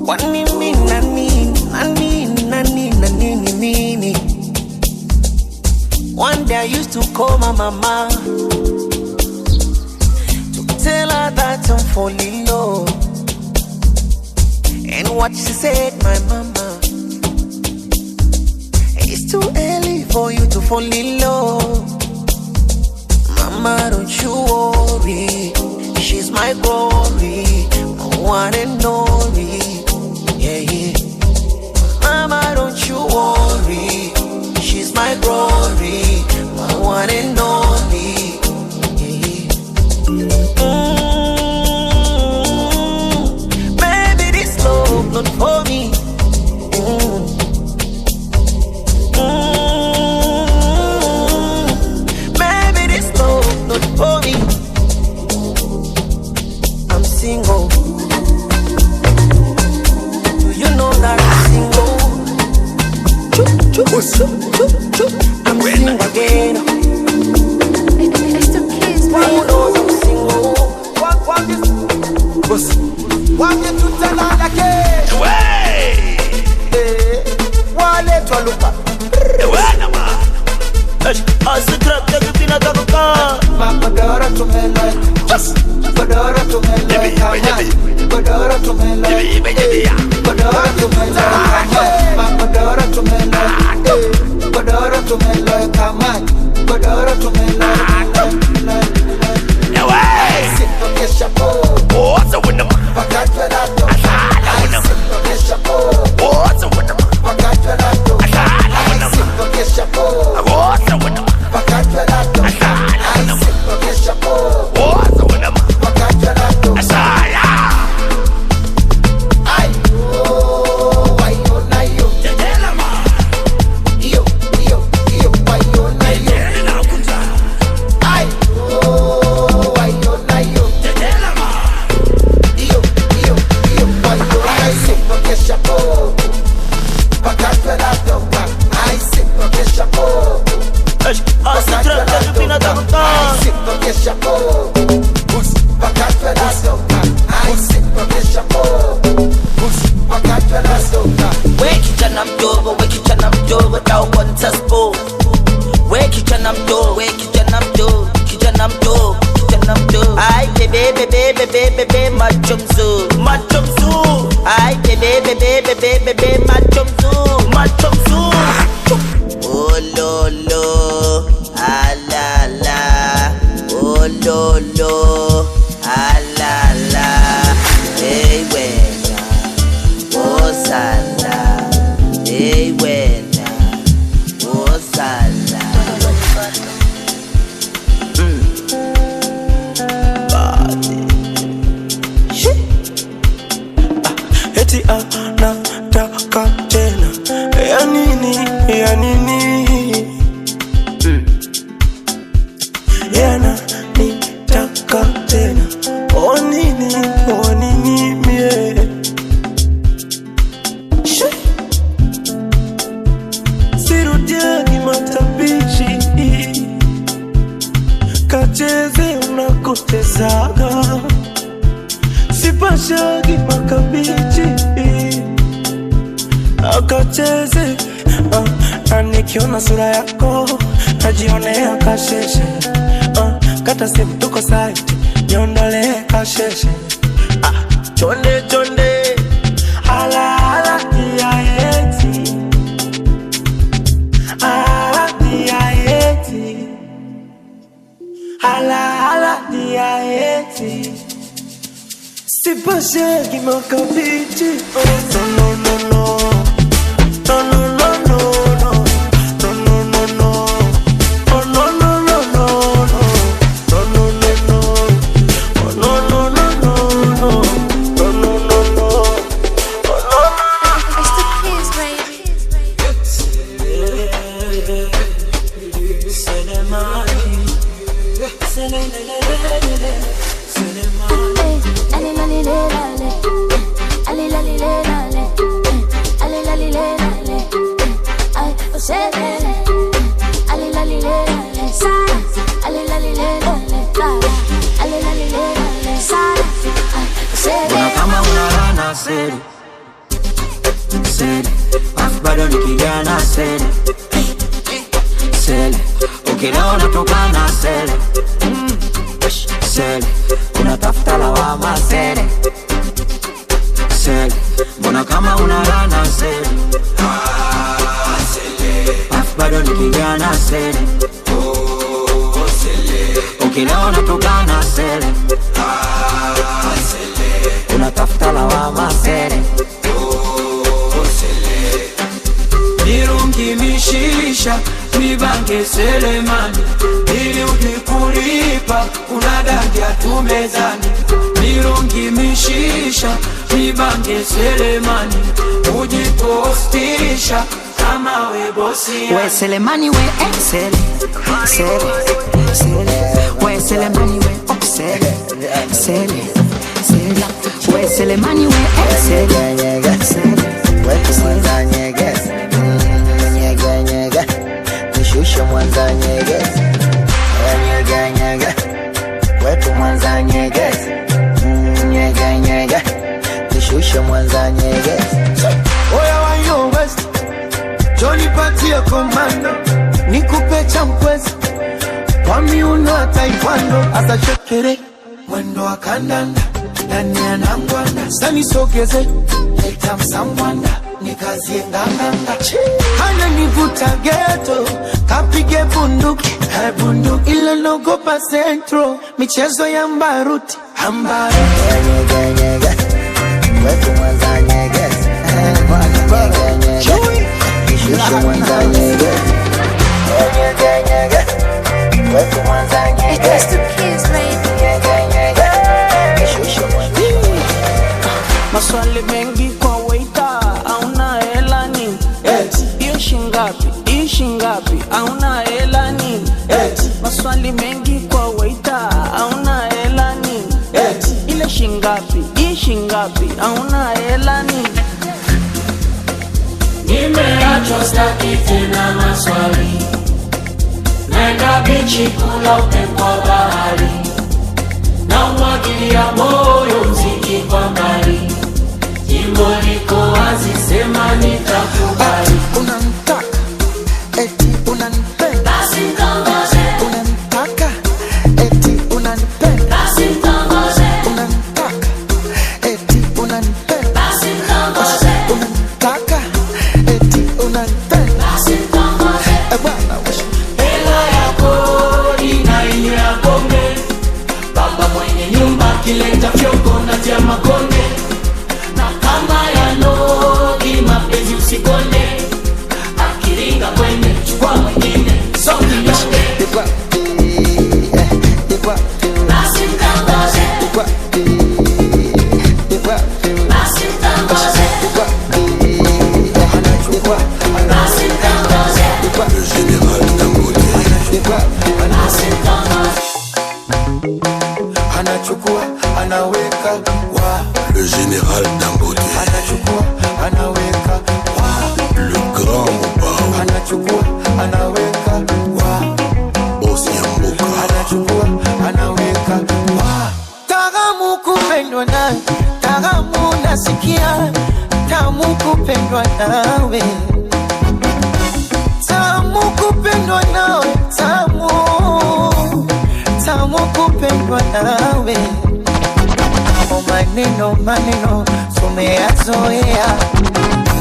One day I used to call my mama to tell her that I'm falling low. And what she said, my mama, it's too early for you to fall in love. Mama, don't you worry, she's my glory, my one and only. Yeah, yeah. Mama, don't you worry, she's my glory, my one and only. Baby, this love not for me. Baby, this love not for me. I'm single. Do you know that I'm single? I'm single again. It's the kids, Who knows I'm single? One get to tell her the case. One let her look up. As the trap that you been a car. Badara to me like Badara to me like Badara to me like Badara to me like Badara to me like Badara to me like Badara to me like sit to get chapeau. What's a winner? Pagat velato. I sit to get chapeau. What's a winner? Pagat velato. Sit to get chapeau. What's a winner? Pagat velato. Sit to get chapeau. What's a winner? Pagat velato. Oh lo lo, ah la la. Oh lo lo, ah la la. Hey wena, oh sala. Hey wena, oh sala. Eti anataka tena. Ya nini, ya nini. Yana nitaka tena. O nini mie. Sirudiagi matabichi. Kacheze unakotezaga. Sipashagi makabichi. Akacheze na nikiona sura yako najionea kasheshe. Kata simu tuko site niondole kasheshe. Chonde chonde ala ala ya eti. Ala ya eti. Ala ala ya eti. Sipashagi makabichi. No no no no. No no no no no. No no no no. Oh no no no no no. No no no no. Oh no no no no no. No no no no. Oh no no no. It's the kids, baby. Una kama una rana seri sele, afu bado ni kijana sele. Sele, ukileo unatokana sele. Sele, unatafuta lawama sele. Sele, mbona kama unarana sele. Afu bado ni kijana sele. Ukileo unatokana sele. Unatafuta lawama sele. Mirungi mishisha, mibange selemani. Ili ukikulipa, unadangia tumezani. Mirungi mishisha, mibange selemani. Ujipostisha, kama we bosi. We selemani we sele. Sele, sele. We selemani we sele. Sele, sele. We selemani we sele. Sele. Wetu mwanza nyegezi, nyega nyega. Nishushe mwanza nyegezi, nyega nyega. Wetu mwanza nyegezi, nyega nyega. Nishushe mwanza nyegezi. Oya wa yo west, Johnny patia komando. Nikupe champwezi, kwa miuno wa taekwondo. Asa shekere, mwendo wa kandanda. Nani anangwanda, sani sogeze. Leta msambwanda, nikazie nganganga. Hana nivuta ghetto, kapige bunduki. Bunduki ila nogopa centro, michezo ya mbaruti. Ambaruti Nyega nyega. Wetu mwanza nyegezi, nyega nyega. Nishushe mwanza nyegezi, nyega nyega. Wetu mwanza nyegezi. It's the kids, baby. Nyega nyega. Nishushe mwanza nyegezi. Maswali mengi kwa waiter, hauna hela nini? Iyo shingapi, iyo shingapi, hauna hela nini? Maswali mengi kwa waiter, hauna hela nini? Ile shingapi, iyo shingapi, hauna hela nini? Nimeachwa staki tena maswali. Nenda bichi kula upepo wa bahari. Na umwagilia moyo mziki kwa mbali. Jimbo liko wazi, sema nitakubali. unanitaka, eti unanipenda. Basi mtongoze, Unanitaka, eti unanipenda. basi mtongoze, Unanitaka, eti unanipenda. basi mtongoze, Unanitaka, eti unanipenda. basi mtongoze. Bwana wewe. Hela ya kodi na ile ya pombe. Baba mwenye nyumba kileta fyoko na tia makonde. Na kama ya nogi mapenzi usikonde. Akiringa kwende chukua mwingine. So kinyonge. Basi mtongoze, basi mtongoze, basi mtongoze, basi mtongoze. Anachukua, anaweka wa. Le général Dangote, Anachukua, anaweka wa. le grand Mobao, Anachukua, anaweka wa. boss Yamboka, Anachukua, anaweka wa. Taramu kupendwa nawe, taramu nasikia. Tamu kupendwa nawe, tamu kupendwa nawe, tamu, tamu kupendwa nawe. O maneno maneno tumeyazoea,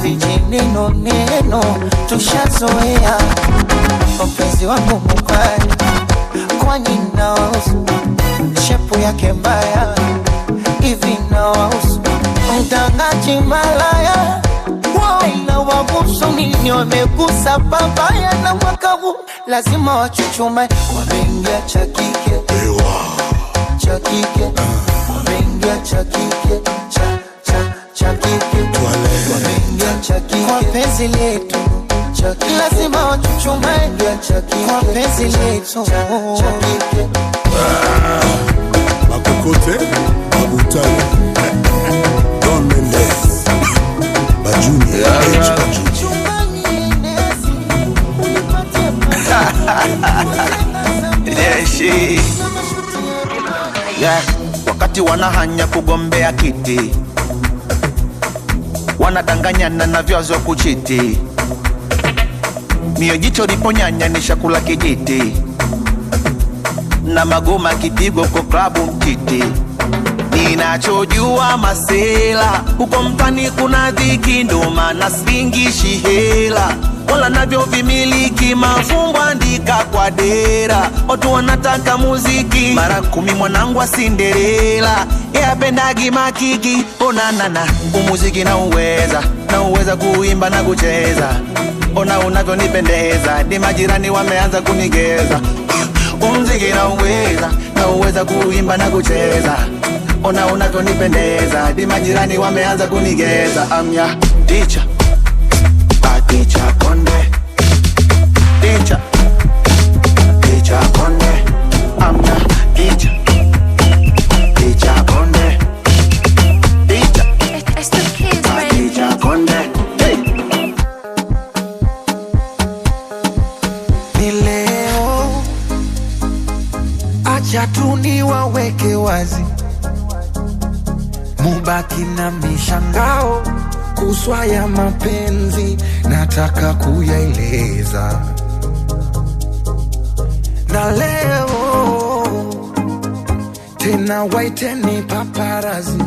vijineno neno tushazoea. Mpenzi wangu mubaya, kwani nawahusu? Shepu yake mbaya, hivi nawahusu? Mtangaji malaya, wao inawahusu nini? Wamegusa babaya na mwaka huu lazima wachuchume. Wameingia cha kike, cha kike. Wameingia cha kike, cha kike. Wameingia cha kike. Kwa penzi letu cha kike, lazima wachuchume. Cha kike. Kwa penzi letu cha kike. Makokote, Mabutale, Don Mendes, Bajuni, Yeah, wakati wanahanya kugombea kiti, wanadanganyana na vyazo kuchiti. Mio jicho liponyanya ni shakula kijiti, na magoma kipigo kwa klabu mtiti. Ninachojua masela huko mtani kuna dhiki, ndo maana singishi hela wala navyo vimiliki. Mafumbo andika kwa dera, watu wanataka muziki. Mara 10 mwanangu wa Cinderella, yapendagi makiki. Onanana umuziki na uweza kuimba na kucheza. Ona unavyonipendeza, ni majirani wameanza kunigeza. Umuziki na uweza kuimba na kucheza. Ona unavyonipendeza, ni majirani wameanza kunigeza. I'm your teacher, a teacher Konde. Teacher, teacher Konde. I'm your teacher, teacher Konde. Teacher, It's the kids, a baby. teacher Konde. Hey. Ni leo, acha tu niwaweke wazi, mubaki na mishangao kuswa ya mapenzi, nataka kuyaeleza. Na leo tena waiteni paparazi,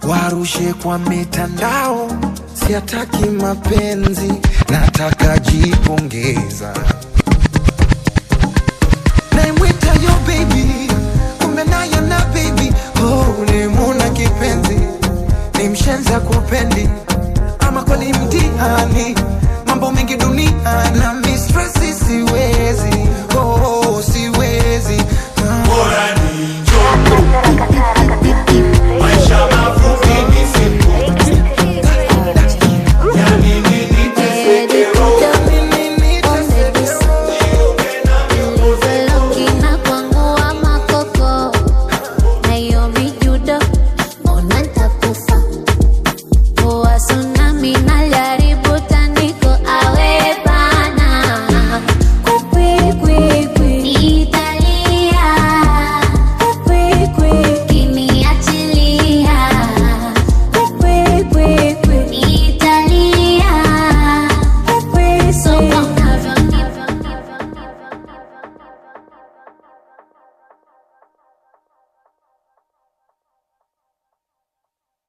warushe kwa mitandao, siataki mapenzi, nataka jipongeza. Naimwita yo baby, kumbe naye na baby. Oh, ni muna kipenzi, ni mshenza kupendi, ama kweli mtihani, mambo mengi dunia na mistresi siwezi.